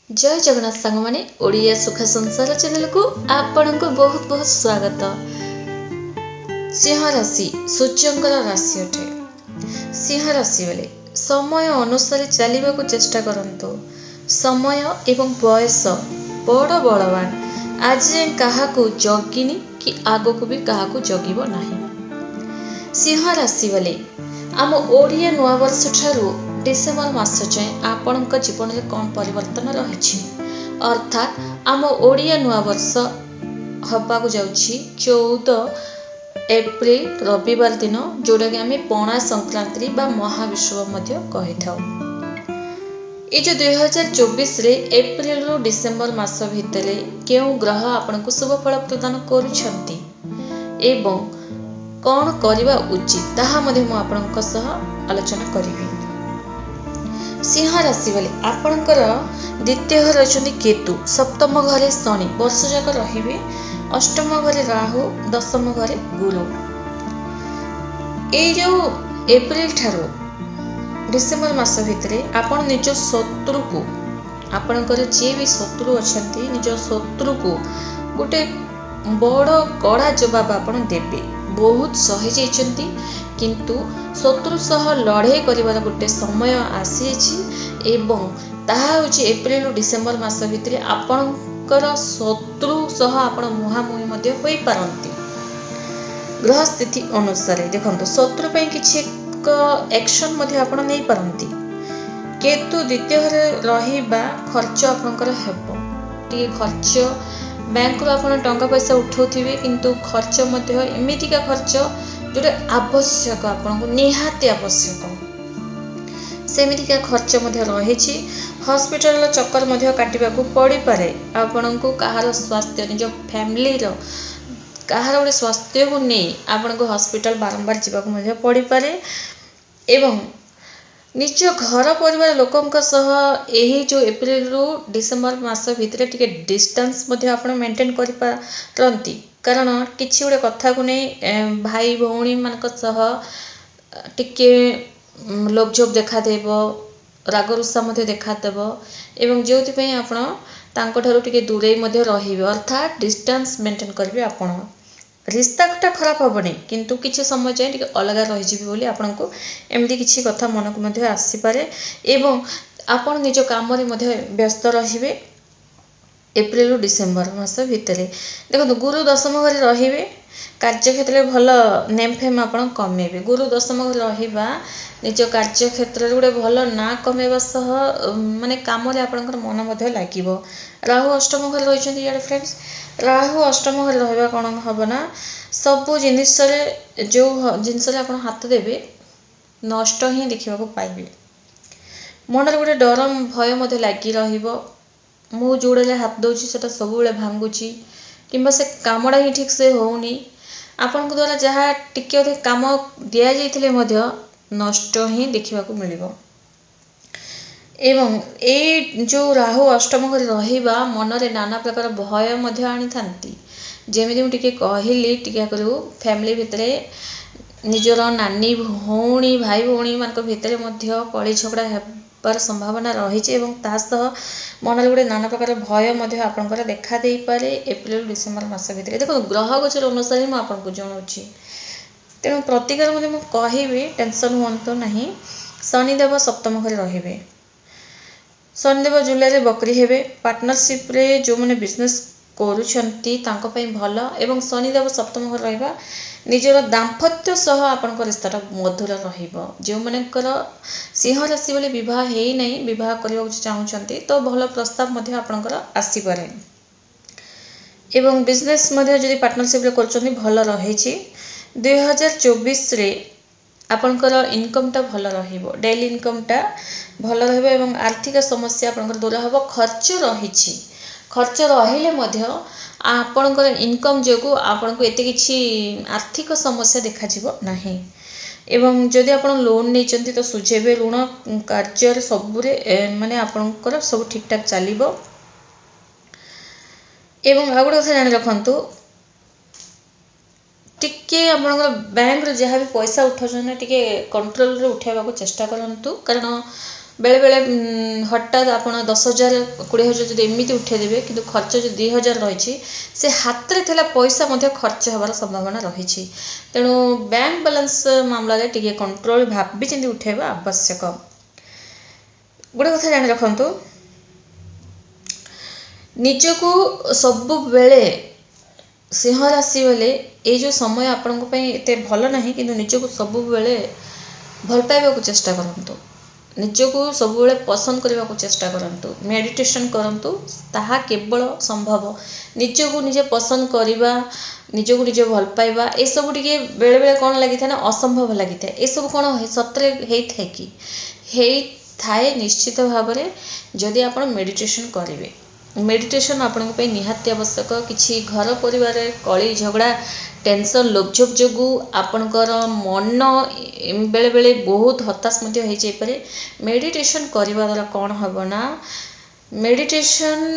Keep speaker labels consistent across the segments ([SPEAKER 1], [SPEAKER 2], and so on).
[SPEAKER 1] जय जगन्नाथ सांग मैंने ओडिया सुख संसार चैनल को आपण को बहुत बहुत स्वागत। सिंह राशि सूर्यंकर राशि अटे। सिंह राशि वाले समय अनुसार चलने को चेष्टा करंतु। समय एवं बयस बड़ बलवान आज क्या जगिनी कि आग को भी क्या जगिब नहीं। सिंह राशि वाले आम ओडिया नूआ वर्ष ठारू डिसेम्बर मास जाए आपण जीवन में कौन परिवर्तन रही अर्थात आम ओडिया नूआ वर्ष हवा को जाउछि 14 एप्रिल रविवार दिन जोड़ा कि आम पणा संक्रांति बा महाविश्व कही था। ये जो 2024 रे एप्रिल रु डिसेम्बर मास भितर केउ ग्रह आपण को शुभ फल प्रदान करुछंती एवं कौन करवा उचित ताहा मध्य मु आपनक सह आलोचना करिवि। सिंह राशि वाले आपणकर द्वितीय घर रही केतु, सप्तम घरे शनि वर्ष जाक रहिबे, अष्टम घरे राहु, दशम घरे गुरु। ये जो एप्रिल ठारो डिसेम्बर मास भितर आपण निज शत्रु को आपणकर जे भी शत्रु अछंती निज शत्रु को गोटे बड़ कड़ा जवाब आपण देबे। बहुत सही जाइछंती किंतु शत्रु सह लड़ाई करिवार गोटे समय आसी एवं ताहा होछि एप्रिल डिसेम्बर मास भितर आपणकर शत्रु सह आपण मुहामुही मध्ये होई पारंती। ग्रह स्थिति अनुसार देखंतु शत्रु पई किछि एक एक्शन मध्ये आपण नै पारंती। केतु द्वितीय घरे रहिबा खर्च आपणकर हेबो टी खर्च बैंक रो आपण टंका पैसा उठाउथिबे किंतु खर्च मध्ये एमितिका खर्च जोटा आवश्यक आपन को निहाती आवश्यक सेमितिका खर्च मध्ये रही। हॉस्पिटल चक्कर मध्ये काटिबा को पड़ी पारे आपन को कहार स्वास्थ्य निज फैमिली रो कहार गोटे स्वास्थ्य को नहीं आपन को हॉस्पिटल बारंबार जीवा को मध्ये पड़ी पारे एवं निज घर परिवार लोकंक सह यही जो एप्रिल रु डिसेम्बर मास भितर टिके डिस्टेंस मध्ये आपण मेंटेन करि पारंती कारण किछि गोटे कथा को नहीं भाई भौणी मानक सह टिके लोभझोप देखा देबो रागरुषा मध्ये देखा देबो एवं जोथि पई आपण तांको ठारू टिके दूरे मध्ये रहिबे अर्थात डिस्टेंस मेंटेन करबे। आपण रिश्ताटा खराब हेनी किंतु किसी समय जाए टिके अलग रही बोली आपन को एमती किसी कथा मन को मध्य आसी पारे एवं आपण निज काम रे मध्य व्यस्त रहिबे। एप्रिल रु डिसेम्बर मास भितर देखो गुरु दशम घरे रहिबे कार्य क्षेत्र में भल नेम फेम आपण कमेबे। गुरु दशम घरे रहिबा निज कार्य क्षेत्र गोटे भल ना कमेबा सह माने काम रे आपनकर मन मध्य लागिबो। राहु अष्टम घरे रहिछन्ती यार फ्रेंड्स राहु अष्टम घरे रहिबा कोन हबो ना सबु जिनिस रे जो जिनिस रे आपण हाथ देबे नष्ट ही देखिबा को पाइबे। मन रे गोटे डर भय मध्य लागि रहिबो मु जोड़े हाथ दउची सेटा सब बेले भांगुची किंबा से कामडा ही ठीक से होउनी आपन को द्वारा जहा टिके अधे काम दिया जाइथिले मध्य नष्ट ही देखिबा को मिलिबो। एवं ए जो राहु अष्टम घरे रहिबा मन रे नाना प्रकार भय मध्य आनी थांती जेमिति मु टिके कहिली टिके करू फैमिली भितरे निजर नानी भौणी भाई भौणी मानक भितरे मध्य कଳି झगड़ा हेबार संभावना रही एवं तासह मन रे गोटे नाना प्रकार भय मध्य आपनकर देखा देई पारे एप्रिल डिसेम्बर मास भितर। देखो ग्रह गोचर अनुसार मु आपन को जणाउची तेणु प्रतिकार मध्य मु कहिबी टेंशन होंतो नहीं। शनिदेव सप्तम घरे रहिबे शनिदेव जुलाई रे बकरी हेबे पार्टनरशिप रे जो माने बिजनेस करूछंती तांको पई भल एवं शनिदेव सप्तम घर रहिबा निजर दाम्पत्य सह आपनक रिश्ताटा मधुर रहिबो। जो मानकर सिंह राशि वाले विवाह हेई नहीं विवाह करबा चाहूछंती तो भल प्रस्ताव मध्य आपनकर आसी पारे एवं बिजनेस मध्य जदि पार्टनरशिप रे करछंती भल रहिछि। 2024 रे आपनकर इनकम टा भल रहिबो डेली इनकम टा भल रहिबो एवं आर्थिक समस्या आपनकर दूर हबो। खर्च रहिछि खर्च रहिले मध्य आपनकर इनकम जोगु आपनको एते किछि आर्थिक समस्या देखा जिवो नाही एवं जदि आपण लोन नैचंती तो सुझेबे ऋण कार्य रे सबुरे माने आपनकर सब ठीक ठाक चलिबो। एवं आ गोटे कथा जानि रखंतु टिके आपनकर बैंक रे जहा भी पैसा उठाछन टिके कंट्रोल रे उठाइबा को चेष्टा करंतु कारण बेले बेले हठात आप 10,000 20,000 जब एमती उठेदेवे कि खर्च जो 2,000 रही से हाथ में थी पैसा खर्च होवार संभावना रही। तेणु बैंक बैलेंस मामला टे कंट्रोल भाभी उठेबा आवश्यक। गोटे कथा जानी रखु निजको सबु बेले सिंह राशि बेले ये जो समय आपण एते भल ना कि निजको सबु बेले भल पाइबा चेष्टा करंतु निजको सबुबले पसंद करने को चेष्टा करंतु मेडिटेशन करंतु ताहा केवल संभव निजको निजे पसंद करवा निजको निजे भल पाइबा ए सब टिके बेले बेले कौन लगी था ना असंभव लगी था ए सब कौन सतरे होता कि थाए निश्चित भाव में जदि आप मेडिटेशन करेंगे मेडिटेशन आपण निहाती आवश्यक। किसी घर परिवार कली झगड़ा टेंशन लोभझोप जो आपणकर मन बेले बेले बहुत हताश हो जाए। मेडिटेशन करने द्वारा कौन हम ना मेडिटेशन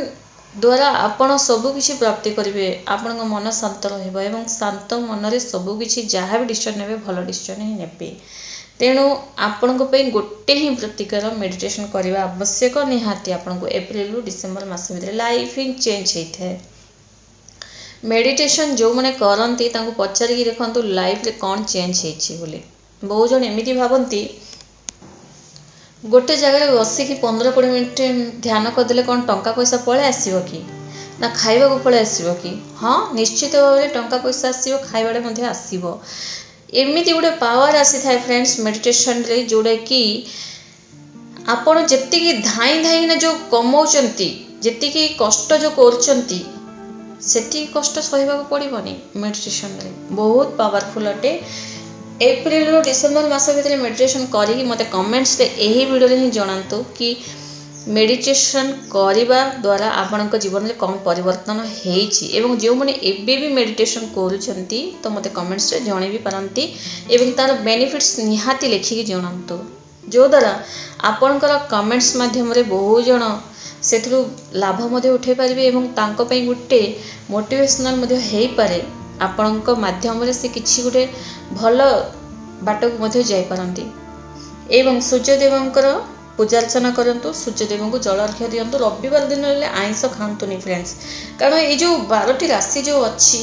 [SPEAKER 1] द्वारा आपण सबकि प्राप्ति करेंगे आपण मन शांत रहा शांत मनरे सबकि जहाँ भी डिसीजन ने भल डिसीजन ही ने। तेणु आपण गोटे ही प्रतिकार मेडिटेशन करने आवश्यक निहाती आपको एप्रिल रु डिसेम्बर मास भर लाइफ ही चेंज होता है। मेडिटेशन जो मैंने करती पचारिकी देखु लाइफ रे कौन चेंज होली बहुत जन एमती भावती गोटे जगह बसिकी 15-20 मिनट ध्यान करदे कौन टंका पैसा पलि आसो कि ना खाइबा को पलि आसो कि हाँ निश्चित भाव में टंका पैसा आसो खाइबाटे आसो एमती गोटे पावर आसी थाए फ्रेंड्स मेडिटेशन रे जोड़ा कि आपण जी धाई धाई जो कमाउंट जी कष्ट जो करती से कष्ट सहबा पड़ोनी मेडिटेशन रे बहुत पावरफुल अटे। एप्रिल रु डिसेम्बर मास भर मेडिटेशन करी मते कमेंट्स रे यही वीडियो ही जनातु कि मेडिटेशन करने द्वारा आपण जीवन में कौन परिवर्तन होती एवं जो मैंने एबी मेडिटेशन करुँच तो मते कमेंट्स रे जणे भी पारंती एवं तार बेनिफिट्स निहाती लिखिकी जनातु जो द्वारा आपणकर कमेंट्स माध्यम रे बहुत जन से लाभ उठे पारे एवं गोटे मोटिवेशनल हो पारे आपण माध्यम से किसी गोटे भल बाट को जापारती एवं सूर्यदेवंकर पूजा अर्चना करंतु सूर्यदेव को जल अर्घ्य दिंतु रविवार दिन आइंस खातुनि फ्रेंड्स कारण ये जो 12टी राशि जो अच्छी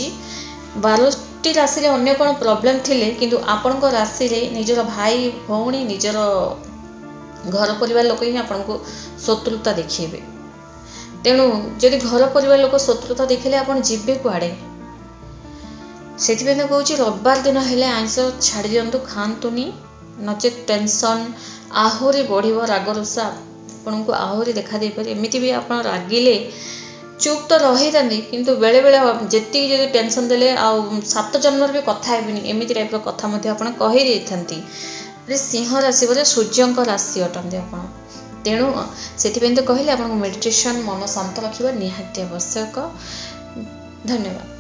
[SPEAKER 1] 12टी राशि रे अन्य कौन प्रॉब्लम थिले किंतु आपण राशि रे निजर भाई भौणी निजर घर परिवार लोक ही आपन को शत्रुता देखिए। तेणु जदि घर परिवार लोक शत्रुता देखिले आपन जीवे कुआड़े से कहूँ रविवार दिन हेले आइंस छाड़ी दिंतु खातुनि नचे टेंशन आहुरी बढ़ राग रुषा आपन को आहुरी देखा दे पारे एमती भी आप रागिले चुप तो रही था किंतु बेले बेले जी जब टेंशन देले आ 7 जन्म भी कथा हेबनी एमती टाइप कथा आप कही था। सिंह राशि बोले सूर्यंक राशि अटंती आप तेणु से तो कहले आप मेडिटेशन मन शांत रखा निहाती आवश्यक। धन्यवाद।